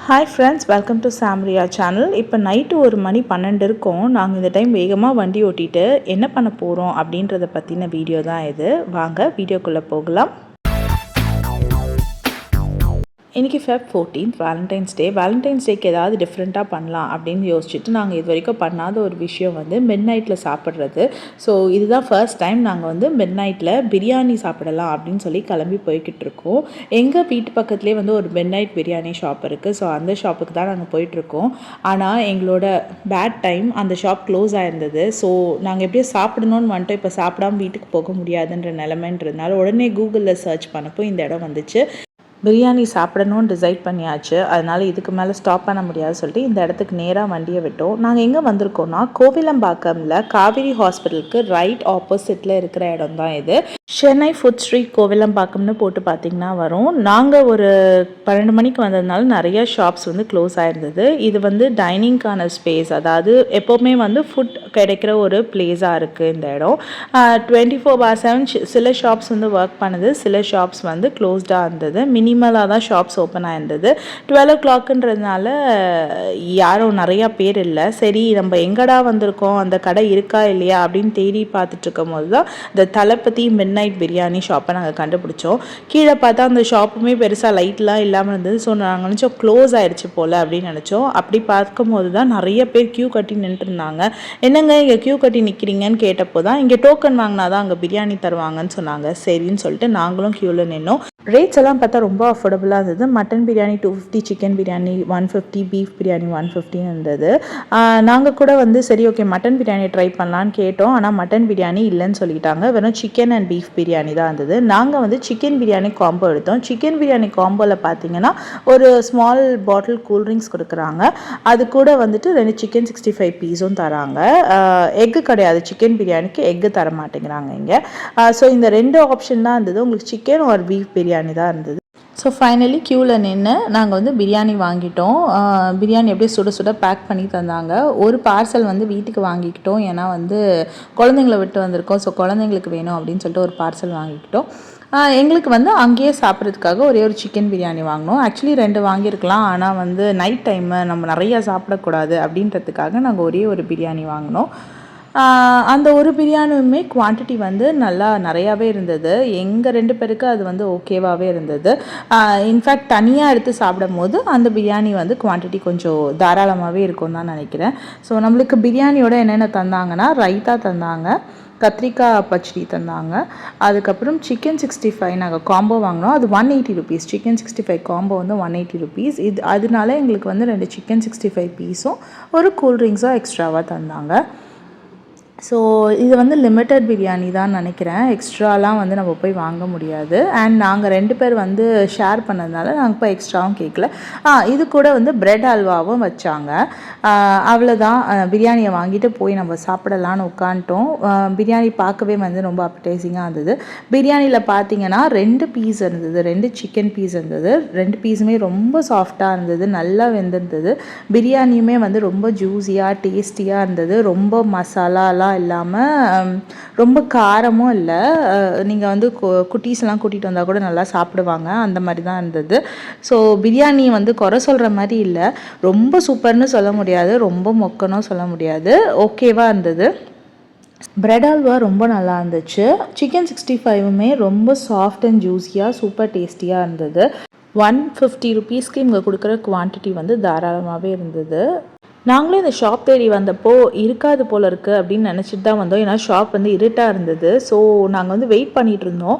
Hi friends, welcome to Samriya channel. இப்போ night ஒரு மணி 12 இருக்கும். நாங்கள் இந்த டைம் வேகமாக வண்டி ஓட்டிட்டு என்ன பண்ண போகிறோம் அப்படின்றத பற்றின வீடியோ தான் இது. வாங்க வீடியோக்குள்ளே போகலாம். இன்றைக்கி Feb 14 வேலண்டைன்ஸ் டே. வேலண்டைன்ஸ் டேக்கு ஏதாவது டிஃப்ரெண்ட்டாக பண்ணலாம் அப்படின்னு யோசிச்சுட்டு நாங்கள் இது வரைக்கும் பண்ணாத ஒரு விஷயம் வந்து மிட் நைட்டில் சாப்பிட்றது. ஸோ இதுதான் ஃபர்ஸ்ட் டைம் நாங்கள் வந்து மிட் நைட்டில் பிரியாணி சாப்பிடலாம் அப்படின்னு சொல்லி கிளம்பி போய்கிட்டு இருக்கோம். எங்கள் வீட்டு பக்கத்துலேயே வந்து ஒரு மிட் நைட் பிரியாணி ஷாப் இருக்குது. ஸோ அந்த ஷாப்புக்கு தான் நாங்கள் போயிட்டுருக்கோம். ஆனால் எங்களோட பேட் டைம், அந்த ஷாப் க்ளோஸ் ஆகிருந்தது. ஸோ நாங்கள் எப்படியோ சாப்பிடணும்னு வந்துட்டு இப்போ சாப்பிடாம வீட்டுக்கு போக முடியாதுன்ற நிலைமைன்றதுனால உடனே கூகுளில் சர்ச் பண்ணப்போ இந்த இடம் வந்துச்சு. பிரியாணி சாப்பிடணும்னு டிசைட் பண்ணியாச்சு. அதனால் இதுக்கு மேலே ஸ்டாப் பண்ண முடியாது சொல்லிட்டு இந்த இடத்துக்கு நேராக வண்டியை விட்டோம். நாங்கள் எங்கே வந்திருக்கோம்னா கோவிலம்பாக்கமில் காவேரி ஹாஸ்பிட்டலுக்கு ரைட் ஆப்போசிட்டில் இருக்கிற இடம் தான் இது. சென்னை ஃபுட் ஸ்ட்ரீட் கோவிலம்பாக்கம்னு போட்டு பார்த்திங்கன்னா வரும். நாங்கள் ஒரு 12 மணிக்கு வந்ததுனால நிறைய ஷாப்ஸ் வந்து க்ளோஸ் ஆகிருந்தது. இது வந்து டைனிங்கான ஸ்பேஸ், அதாவது எப்போவுமே வந்து ஃபுட் கிடைக்கிற ஒரு பிளேஸாக இருக்குது இந்த இடம். 24/7 சில ஷாப்ஸ் வந்து ஒர்க் பண்ணுது, சில ஷாப்ஸ் வந்து க்ளோஸ்டாக இருந்தது. மினிமலாக தான் ஷாப்ஸ் ஓப்பன் ஆகிருந்தது. 12 o'clockன்றதுனால யாரும் நிறையா பேர் இல்லை. சரி நம்ம எங்கடா வந்திருக்கோம், அந்த கடை இருக்கா இல்லையா அப்படின்னு தேடி பார்த்துட்டு இருக்கும் போது தான் இந்த தளபதி மிட் நைட் பிரியாணி ஷாப்பை நாங்கள் கண்டுபிடிச்சோம். கீழே பார்த்தா அந்த ஷாப்புமே பெருசாக லைட்லாம் இல்லாமல் இருந்தது. ஸோ நாங்கள் நினச்சோம் க்ளோஸ் ஆகிடுச்சு போல் அப்படின்னு நினச்சோம். அப்படி பார்க்கும்போது தான் நிறைய பேர் க்யூ கட்டி நின்றுருந்தாங்க. என்னங்க இங்கே க்யூ கட்டி நிற்கிறீங்கன்னு கேட்டப்போ தான் இங்கே டோக்கன் வாங்கினா தான் அங்கே பிரியாணி தருவாங்கன்னு சொன்னாங்க. சரின்னு சொல்லிட்டு நாங்களும் க்யூவில் நின்னோம். ரேட்ஸ் எல்லாம் பார்த்தா ரொம்ப அஃபோர்டபுளாக இருந்தது. Mutton biryani 250, chicken biryani 150, beef biryani 150 இருந்தது. நாங்கள் கூட வந்து சரி ஓகே மட்டன் பிரியாணி ட்ரை பண்ணலான்னு கேட்டோம். ஆனால் மட்டன் பிரியாணி இல்லைன்னு சொல்லிட்டாங்க. வெறும் சிக்கன் அண்ட் பீஃப் பிரியாணி தான் இருந்தது. நாங்கள் வந்து சிக்கன் பிரியாணி காம்போ எடுத்தோம். சிக்கன் பிரியாணி காம்போவில் பார்த்தீங்கன்னா ஒரு ஸ்மால் பாட்டில் கூல்ட்ரிங்க்ஸ் கொடுக்குறாங்க. அது கூட வந்துட்டு 2 சிக்கன் 65 பீஸும் தராங்க. எக்கு கிடையாது, சிக்கன் பிரியாணிக்கு எக்கு தர மாட்டேங்கிறாங்க இங்கே. ஸோ இந்த 2 ஆப்ஷன் தான் இருந்தது. உங்களுக்கு சிக்கன் ஒரு பீஃப் பிரியாணி தான் இருந்தது. ஸோ ஃபைனலி க்யூவில் நின்று நாங்கள் வந்து பிரியாணி வாங்கிட்டோம். பிரியாணி அப்படியே சுட சுட பேக் பண்ணி தந்தாங்க. ஒரு பார்சல் வந்து வீட்டுக்கு வாங்கிக்கிட்டோம். ஏன்னா வந்து குழந்தைங்கள விட்டு வந்திருக்கோம். ஸோ குழந்தைங்களுக்கு வேணும் அப்படின்னு சொல்லிட்டு ஒரு பார்சல் வாங்கிக்கிட்டோம். எங்களுக்கு வந்து அங்கேயே சாப்பிட்றதுக்காக ஒரே ஒரு சிக்கன் பிரியாணி வாங்கினோம். ஆக்சுவலி 2 வாங்கியிருக்கலாம். ஆனால் வந்து நைட் டைமு நம்ம நிறையா சாப்பிடக்கூடாது அப்படின்றதுக்காக நாங்கள் ஒரே ஒரு பிரியாணி வாங்கினோம். அந்த ஒரு பிரியாணியுமே குவான்டிட்டி வந்து நல்லா நிறையாவே இருந்தது. எங்கள் 2 பேருக்கு அது வந்து ஓகேவாகவே இருந்தது. இன்ஃபேக்ட் தனியாக எடுத்து சாப்பிடும் போது அந்த பிரியாணி வந்து குவான்டிட்டி கொஞ்சம் தாராளமாகவே இருக்கும் தான் நினைக்கிறேன். ஸோ நம்மளுக்கு பிரியாணியோட என்னென்ன தந்தாங்கன்னா ரைத்தா தந்தாங்க, கத்திரிக்காய் பச்சடி தந்தாங்க, அதுக்கப்புறம் சிக்கன் 65 நாங்கள் காம்போ வாங்கினோம். அது 180 rupees. சிக்கன் 65 காம்போ வந்து 180 rupees. அதனால எங்களுக்கு வந்து 2 சிக்கன் 65 பீஸும் ஒரு கூல்ட்ரிங்க்ஸும் எக்ஸ்ட்ராவாக தந்தாங்க. ஸோ இது வந்து லிமிட்டட் பிரியாணி தான் நினைக்கிறேன். எக்ஸ்ட்ராலாம் வந்து நம்ம போய் வாங்க முடியாது. அண்ட் நாங்கள் 2 பேர் வந்து ஷேர் பண்ணதுனால நாங்கள் போய் எக்ஸ்ட்ராவும் கேட்கல. இது கூட வந்து பிரெட் அல்வாவும் வச்சாங்க. அவ்வளோதான். பிரியாணியை வாங்கிட்டு போய் நம்ம சாப்பிடலான்னு உட்காந்துட்டோம். பிரியாணி பார்க்கவே வந்து ரொம்ப அப்படைசிங்காக இருந்தது. பிரியாணியில் பார்த்தீங்கன்னா 2 பீஸ் இருந்தது, 2 சிக்கன் பீஸ் இருந்தது. 2 பீஸுமே ரொம்ப சாஃப்டாக இருந்தது, நல்லா வெந்திருந்தது. பிரியாணியுமே வந்து ரொம்ப ஜூஸியாக டேஸ்டியாக இருந்தது. ரொம்ப மசாலாலாம் இல்லாமல் ரொம்ப காரமும் இல்லை. நீங்கள் வந்து குட்டீஸ்லாம் கூட்டிகிட்டு வந்தால் கூட நல்லா சாப்பிடுவாங்க, அந்த மாதிரி தான் இருந்தது. ஸோ பிரியாணி வந்து குறை சொல்கிற மாதிரி இல்லை. ரொம்ப சூப்பர்னு சொல்ல முடியாது, ரொம்ப மொக்கனும் சொல்ல முடியாது, ஓகேவாக இருந்தது. பிரெட் அல்வா ரொம்ப நல்லா இருந்துச்சு. சிக்கன் 65மே ரொம்ப சாஃப்ட் அண்ட் ஜூஸியாக சூப்பர் டேஸ்டியாக இருந்தது. 150 rupeesக்கு இவங்க கொடுக்குற குவான்டிட்டி வந்து தாராளமாகவே இருந்தது. நாங்களும் இந்த ஷாப் தேடி வந்தப்போ இருக்காது போல் இருக்குது அப்படின்னு நினச்சிட்டு தான் வந்தோம். ஏன்னா ஷாப் வந்து இருட்டாக இருந்தது. ஸோ நாங்கள் வந்து வெயிட் பண்ணிகிட்டு இருந்தோம்.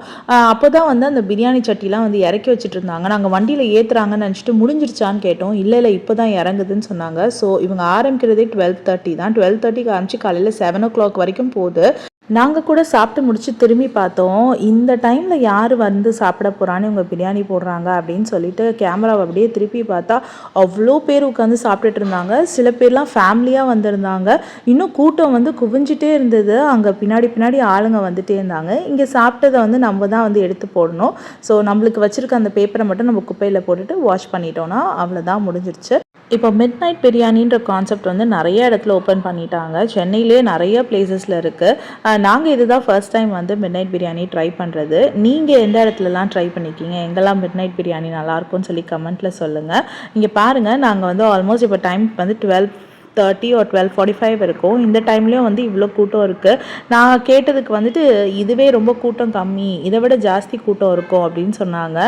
அப்போ தான் வந்து அந்த பிரியாணி சட்டிலாம் வந்து இறக்கி வச்சுட்டு இருந்தாங்க. நாங்கள் வண்டியில் ஏற்றுறாங்கன்னு நினச்சிட்டு முடிஞ்சிருச்சான்னு கேட்டோம். இல்லை இப்போ தான் இறங்குதுன்னு சொன்னாங்க. ஸோ இவங்க ஆரம்பிக்கிறதே 12:30 தான். 12:30க்கு ஆரம்பித்து காலையில் 7 o'clock வரைக்கும் போகுது. நாங்கள் கூட சாப்பிட்டு முடிச்சு திரும்பி பார்த்தோம். இந்த டைமில் யார் வந்து சாப்பிட போகிறான்னு இவங்க பிரியாணி போடுறாங்க அப்படின்னு சொல்லிட்டு கேமராவை அப்படியே திருப்பி பார்த்தா அவ்வளோ பேர் உட்காந்து சாப்பிட்டுட்டு இருந்தாங்க. சில பேர்லாம் ஃபேமிலியாக வந்திருந்தாங்க. இன்னும் கூட்டம் வந்து குவிஞ்சிட்டே இருந்தது. அங்கே பின்னாடி ஆளுங்க வந்துட்டே இருந்தாங்க. இங்கே சாப்பிட்டதை வந்து நம்ம தான் வந்து எடுத்து போடணும். ஸோ நம்மளுக்கு வச்சுருக்க அந்த பேப்பரை மட்டும் நம்ம குப்பையில் போட்டுட்டு வாஷ் பண்ணிட்டோன்னா அவ்வளோதான், முடிஞ்சிருச்சு. இப்போ மிட் நைட் பிரியாணின்ற கான்செப்ட் வந்து நிறைய இடத்துல ஓப்பன் பண்ணிட்டாங்க. சென்னையிலே நிறைய பிளேசஸில் இருக்குது. நாங்கள் இதுதான் ஃபர்ஸ்ட் டைம் வந்து மிட் நைட் பிரியாணி ட்ரை பண்ணுறது. நீங்கள் எந்த இடத்துலலாம் ட்ரை பண்ணியிருக்கீங்க, எங்கெல்லாம் மிட் நைட் பிரியாணி நல்லாயிருக்கும்னு சொல்லி கமெண்ட்டில் சொல்லுங்கள். இங்கே பாருங்கள், நாங்கள் வந்து ஆல்மோஸ்ட் இப்போ டைம் வந்து 12:30 or 12:45 இருக்கும். இந்த டைம்லேயும் வந்து இவ்வளோ கூட்டம் இருக்குது. நான் கேட்டதுக்கு வந்துட்டு இதுவே ரொம்ப கூட்டம் கம்மி, இதை விட ஜாஸ்தி கூட்டம் இருக்கும் அப்படின்னு சொன்னாங்க.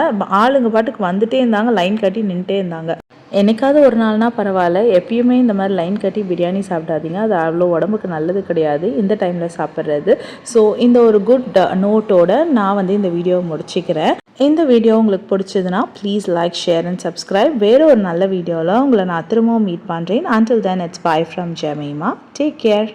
ஆளுங்க பாட்டுக்கு வந்துட்டே இருந்தாங்க, லைன் கட்டி நின்றுட்டே இருந்தாங்க. என்னைக்காவது ஒரு நாள்னால் பரவாயில்ல, எப்பயுமே இந்த மாதிரி லைன் கட்டி பிரியாணி சாப்பிடாதீங்க. அது அவ்வளோ உடம்புக்கு நல்லது கிடையாது இந்த டைமில் சாப்பிட்றது. ஸோ இந்த ஒரு குட் நோட்டோட நான் வந்து இந்த வீடியோவை முடிச்சுக்கிறேன். இந்த வீடியோ உங்களுக்கு பிடிச்சதுன்னா please like, share and subscribe. வேறு ஒரு நல்ல வீடியோவில் உங்களை நான் திரும்பவும் மீட் பண்ணுறேன். Until then, it's bye from Jemima. Take care.